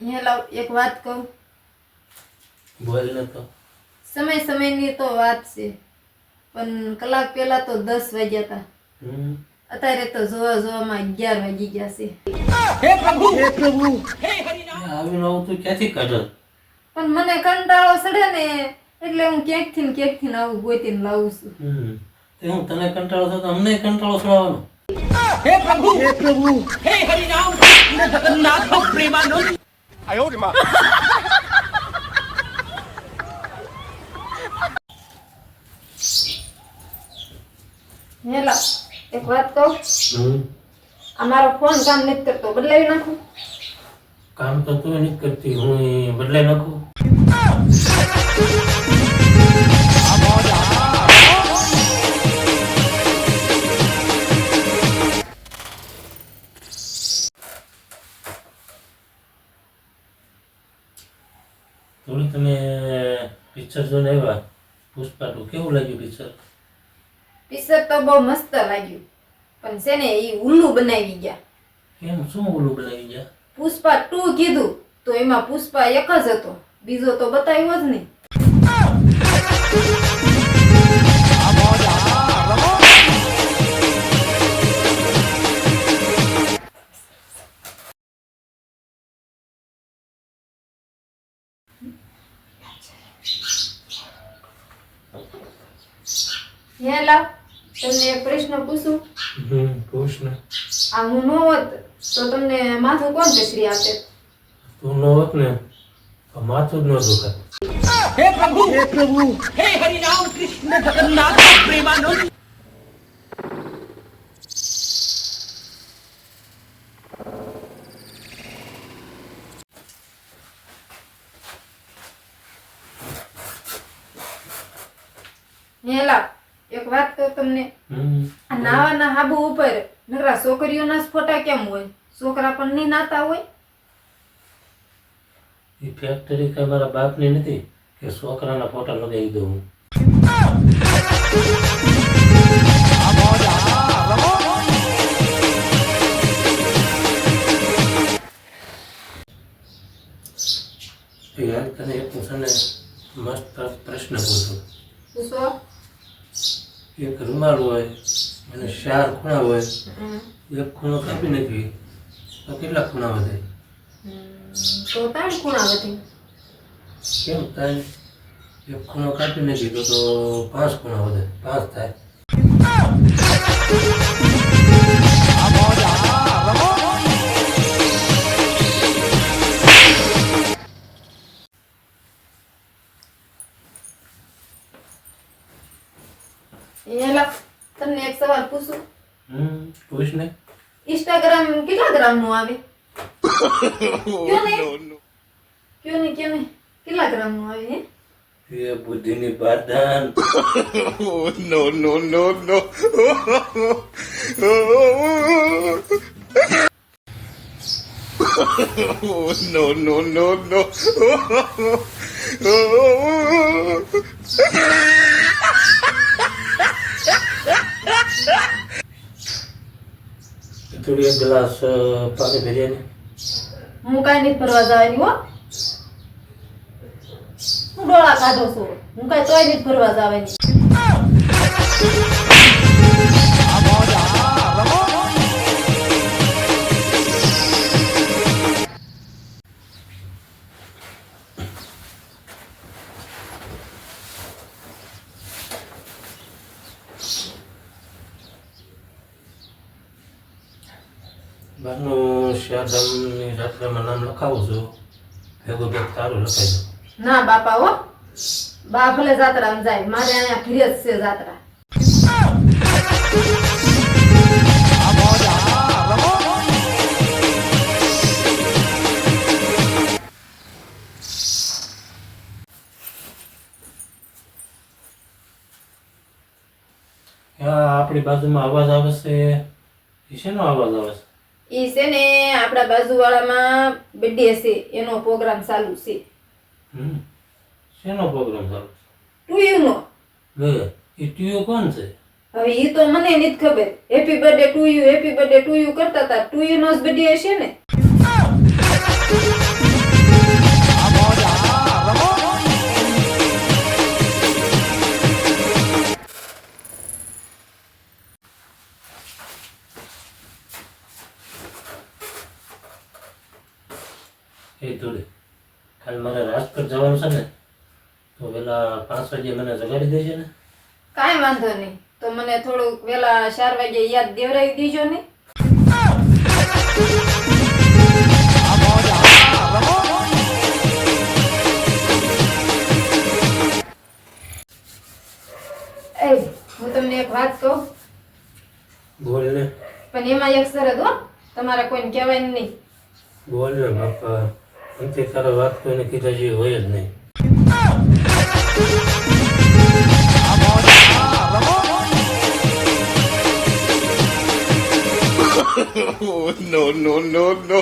હે લાવ એક વાત કહું. બોલ ને તો. સમયની તો વાત છે, પણ કલાક પહેલા તો 10 વાગ્યા હતા. અત્યારે તો જોવામાં 11 વાગી ગયા છે. હે પ્રભુ હે હરિનામ આવીને આવું તો ક્યાંથી કાઢો? પણ મને કંટાળો સડે ને એટલે હું ક્યાંકથી ને આવું ગોતીને લાવું છું. તે હું તને કંટાળો થતો અમને કંટાળો સડાવવાનો. હે પ્રભુ હે હરિનામ જગન્નાથ પ્રેમાનંદ આયો રે માં. હે લાવ એક વાત કહું. અમારો ફોન કામ નથી કરતો, બદલાવી નાખું. કામ તો તું નથી કરતી, હું બદલાઈ નાખું. થોડું તમે પિક્ચર જોઈને આવ્યા પુષ્પા 2 કેવું લાગ્યું પિક્ચર? પિક્ચર તો બહુ મસ્ત લાગ્યું, પણ છે ને એ ઉલ્લુ બનાવી ગયા. કેમ શું ઓલું બનાવી ગયા? પુષ્પા 2 કીધું તો એમાં પુષ્પા એક જ હતો, બીજો તો બતાવ્યો જ નહીં. હે લાવ તમને એક પ્રશ્ન પૂછું. પૂછ ને. આ હું ન હોત તો તમને માથું કોણ કસરી આપે? તું ન હોત ને તો માથું જ ન દુખાત. હે પ્રભુ હે હરિનામ કૃષ્ણ જગન્નાથ પ્રેમાનંદ. હે લાવ એક વાત કહું તમને. આ નાવાના હાબુ ઉપર નકરા છોકરીઓના જ ફોટા કેમ હોય? છોકરા પણ નહીં નાતા હોય? એ ફેક્ટરી કઈ મારા બાપની નથી કે છોકરાના ફોટા લગાવી દઉં હું. યાર તને એક છે ને મસ્ત પ્રશ્ન પૂછું. પૂછો. એક રૂમાલ હોય અને 4 ખૂણા હોય, એક ખૂણો કાપી નાખી તો કેટલા ખૂણા વધે? તો 3 ખૂણા વધે. કેમ 3? એક ખૂણો કાપી નાખી તો 5 ખૂણા વધે, 5 થાય. એલા તમને એક સવાલ પૂછું. પૂછ ને. ઇન્સ્ટાગ્રામ કેટલા ગ્રામ નું આવે? ક્યો ને કેટલા ગ્રામ નું આવે? હે એ બુદ્ધિની બારદાન. No, no, no, no. No, no, no, no. થોડી એક ગ્લાસ પાણી ભરી ને. હું કાંઈ નહીં ફરવા જવાની હો. હું ડોળા કાઢો છો, હું કાંઈ તોય નહીં ફરવા જવાની. બહારનું શારદામની જાત્રામાં નામ લખાવું છું, ભેગું ભેગ તારું લખાઈ દઉં. ના બાપા હો, બા ભલે જાત્રામાં જાય, મારે અહીંયા ઘરે જ છે જાત્રા. આપણી બાજુમાં અવાજ આવે છે, એ શેનો અવાજ આવે છે? ઈ છે ને આપણા બાજુવાળામાં બર્થડે છે, એનો પ્રોગ્રામ ચાલુ છે. શેનો પ્રોગ્રામ ચાલુ? ટુયુનો. લે એ ટ્યુયો કોણ છે? હવે ઈ તો મને નથી ખબર. હેપી બર્થડે ટુ યુ કરતા હતા. ટુયુનો જ બર્થડે હશે ને. એ ધૂળે કાલ મારે રાજકોટ જવાનું છે ને તો પેલા 5 વાગે મને જગાડી દેજે ને. કાંઈ વાંધો નહીં, તો મને થોડુંક વેલા 4 વાગે યાદ દેવરાવી દીજો ને. એ હું તમને એક વાત કહું, બોલ ને. પણ એમાં એક શરત હો, તમારે કોઈને કહેવાય નહીં. બોલ ને બાપા, અંતે તારે વાત કોઈને કીધા જેવી હોય જ નહીં. Oh, no, no, no, no.